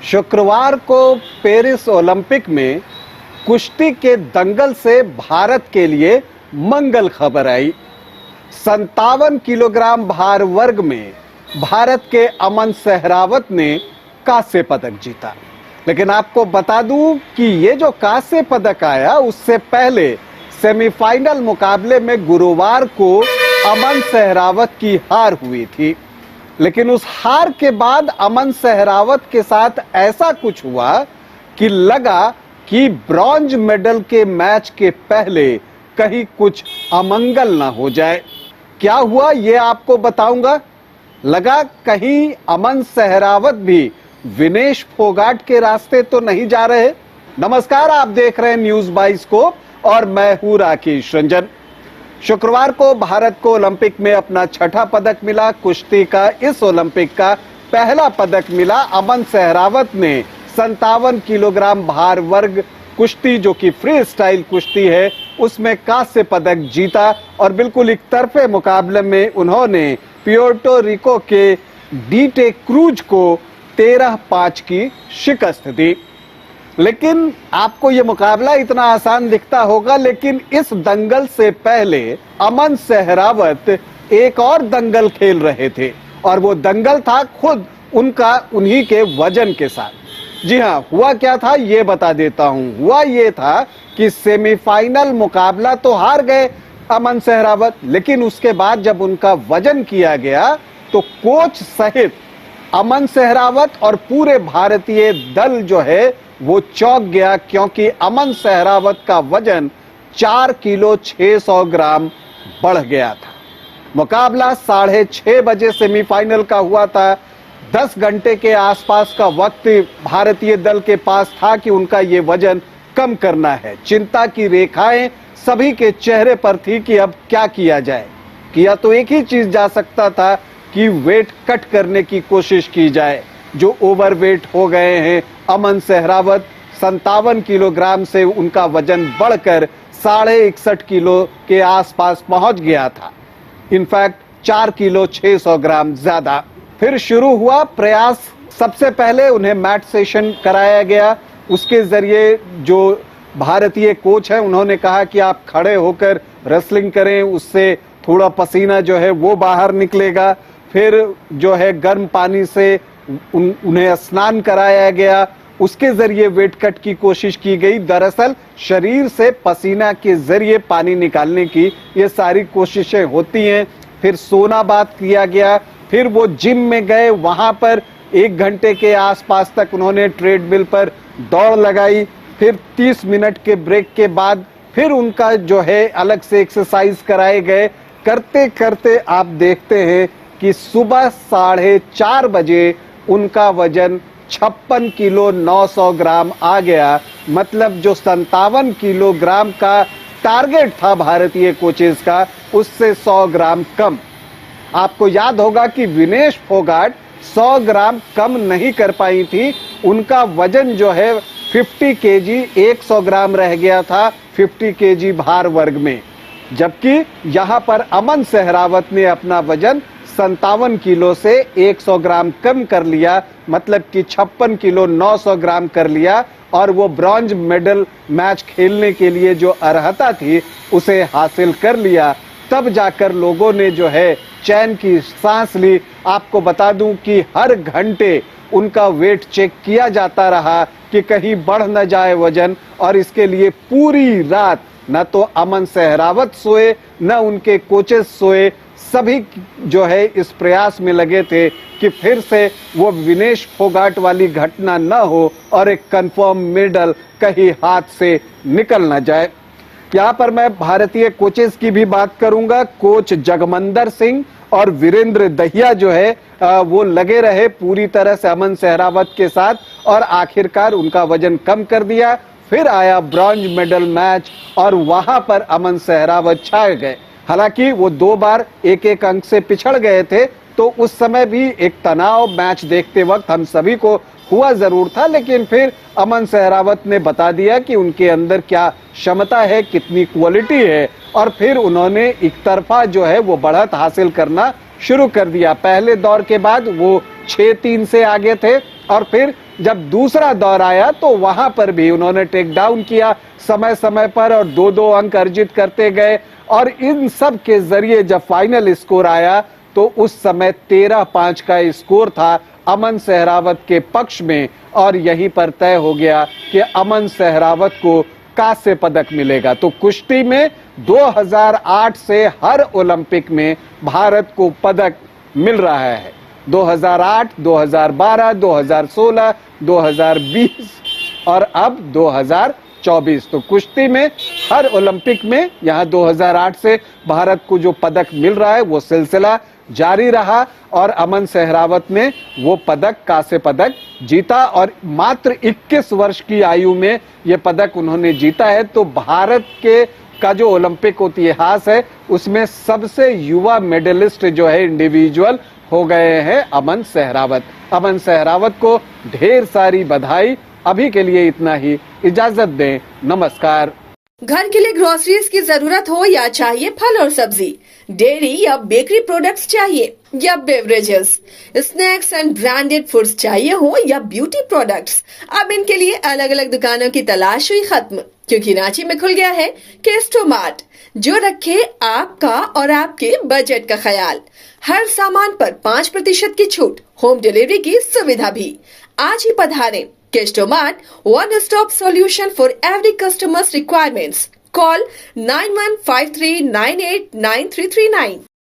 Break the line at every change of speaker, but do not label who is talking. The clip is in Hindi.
शुक्रवार को पेरिस ओलंपिक में कुश्ती के दंगल से भारत के लिए मंगल खबर आई। 57 किलोग्राम भार वर्ग में भारत के अमन सहरावत ने कांस्य पदक जीता। लेकिन आपको बता दूं कि ये जो कांस्य पदक आया उससे पहले सेमीफाइनल मुकाबले में गुरुवार को अमन सहरावत की हार हुई थी। लेकिन उस हार के बाद अमन सहरावत के साथ ऐसा कुछ हुआ कि लगा कि ब्रॉन्ज मेडल के मैच के पहले कहीं कुछ अमंगल ना हो जाए। क्या हुआ ये आपको बताऊंगा। लगा कहीं अमन सहरावत भी विनेश फोगाट के रास्ते तो नहीं जा रहे। नमस्कार, आप देख रहे हैं न्यूज बाइस्कोप और मैं हूं राकेश रंजन। शुक्रवार को भारत को ओलंपिक में अपना छठा पदक मिला। कुश्ती का इस ओलंपिक का पहला पदक मिला। अमन सहरावत ने 57 किलोग्राम भार वर्ग कुश्ती, जो कि फ्री स्टाइल कुश्ती है, उसमें कांस्य पदक जीता और बिल्कुल एक तरफे मुकाबले में उन्होंने प्यूर्टो रिको के डीटे क्रूज को 13-5 की शिकस्त दी। लेकिन आपको ये मुकाबला इतना आसान दिखता होगा, लेकिन इस दंगल से पहले अमन सहरावत एक और दंगल खेल रहे थे और वो दंगल था खुद उन्हीं के वजन के साथ। जी हाँ, हुआ क्या था ये बता देता हूं। हुआ ये था कि सेमीफाइनल मुकाबला तो हार गए अमन सहरावत, लेकिन उसके बाद जब उनका वजन किया गया तो कोच सहित अमन सहरावत और पूरे भारतीय दल जो है वो चौंक गया, क्योंकि अमन सहरावत का वजन 4 किलो 600 ग्राम बढ़ गया था। मुकाबला 6:30 बजे सेमीफाइनल का हुआ था। 10 घंटे के आसपास का वक्त भारतीय दल के पास था कि उनका ये वजन कम करना है। चिंता की रेखाएं सभी के चेहरे पर थी कि अब क्या किया जाए। किया तो एक ही चीज जा सकता था कि वेट कट करने की कोशिश की जाए। जो ओवरवेट हो गए हैं अमन सहरावत, 57 किलोग्राम से उनका वजन बढ़कर 61.5 किलो के आसपास पहुंच गया था। इनफैक्ट 4 किलो 600 ग्राम ज्यादा। फिर शुरू हुआ प्रयास। सबसे पहले उन्हें मैट सेशन कराया गया। उसके जरिए जो भारतीय कोच है उन्होंने कहा कि आप खड़े होकर रेसलिंग करें, उससे थोड़ा पसीना जो है वो बाहर निकलेगा। फिर जो है गर्म पानी से उन्हें स्नान कराया गया, उसके जरिए वेट कट की कोशिश की गई। दरअसल शरीर से पसीना के जरिए पानी निकालने की ये सारी कोशिशें होती हैं। फिर सोना बात किया गया। फिर वो जिम में गए, वहां पर 1 घंटे के आसपास तक उन्होंने ट्रेडमिल पर दौड़ लगाई। फिर 30 मिनट के ब्रेक के बाद फिर उनका जो है अलग से एक्सरसाइज कराए गए। करते करते आप देखते हैं कि सुबह 4:30 बजे उनका वजन 56 किलो 900 ग्राम आ गया। मतलब जो 57 किलोग्राम का टारगेट था भारतीय कोचेस का, उससे 100 ग्राम कम। आपको याद होगा कि विनेश फोगाट 100 ग्राम कम नहीं कर पाई थी। उनका वजन जो है 50 केजी 100 ग्राम रह गया था 50 केजी भार वर्ग में, जबकि यहां पर अमन सहरावत ने अपना वजन 57 किलो से 100 ग्राम कम कर लिया। मतलब कि 56 किलो 900 ग्राम कर लिया और वो ब्रॉन्ज मेडल मैच खेलने के लिए जो अर्हता थी उसे हासिल कर लिया। तब जाकर लोगों ने जो है चैन की सांस ली। आपको बता दूं कि हर घंटे उनका वेट चेक किया जाता रहा कि कहीं बढ़ न जाए वजन, और इसके लिए पूरी रात न तो अमन सहरावत सोए न उनके कोचेस सोए। सभी जो है इस प्रयास में लगे थे कि फिर से वो विनेश फोगाट वाली घटना न हो और एक कंफर्म मेडल कहीं हाथ से निकल न जाए। यहाँ पर मैं भारतीय कोचेस की भी बात करूंगा। कोच जगमंदर सिंह और वीरेंद्र दहिया जो है वो लगे रहे पूरी तरह से अमन सहरावत के साथ और आखिरकार उनका वजन कम कर दिया। फिर आया ब्रॉन्ज मेडल मैच और वहां पर अमन सहरावत छाए गए। हालांकि वो 2 बार 1-1 अंक से पिछड़ गए थे, तो उस समय भी एक तनाव मैच देखते वक्त हम सभी को हुआ जरूर था, लेकिन फिर अमन सहरावत ने बता दिया कि उनके अंदर क्या क्षमता है, कितनी क्वालिटी है, और फिर उन्होंने एक तरफा जो है वो बढ़त हासिल करना शुरू कर दिया। पहले दौर के बाद वो 6-3 से आगे थे और फिर जब दूसरा दौर आया तो वहां पर भी उन्होंने टेक डाउन किया समय समय पर और 2-2 अंक अर्जित करते गए। और इन सब के जरिए जब फाइनल स्कोर आया तो उस समय 13-5 का स्कोर था अमन सहरावत के पक्ष में, और यहीं पर तय हो गया कि अमन सहरावत को कांस्य पदक मिलेगा। तो कुश्ती में 2008 से हर ओलंपिक में भारत को पदक मिल रहा है। 2008, 2012, 2016, 2020 और अब 2024। तो कुश्ती में हर ओलंपिक में यहाँ 2008 से भारत को जो पदक मिल रहा है वो सिलसिला जारी रहा, और अमन सहरावत ने वो पदक, कांस्य पदक जीता और मात्र 21 वर्ष की आयु में ये पदक उन्होंने जीता है। तो भारत के का जो ओलंपिक इतिहास है उसमें सबसे युवा मेडलिस्ट जो है इंडिविजुअल हो गए हैं अमन सहरावत। अमन सहरावत को ढेर सारी बधाई। अभी के लिए इतना ही, इजाजत दें, नमस्कार।
घर के लिए ग्रोसरीज की जरूरत हो या चाहिए फल और सब्जी, डेयरी या बेकरी प्रोडक्ट्स चाहिए या beverages, snacks and branded foods चाहिए हो या ब्यूटी प्रोडक्ट्स, अब इनके लिए अलग अलग दुकानों की तलाश हुई खत्म, क्योंकि रांची में खुल गया है केस्टो मार्ट, जो रखे आपका और आपके बजट का ख्याल। हर सामान पर 5% की छूट, होम डिलीवरी की सुविधा भी। आज ही पधारें। Kesto Mart, one-stop solution for every customer's requirements. Call 9153989339.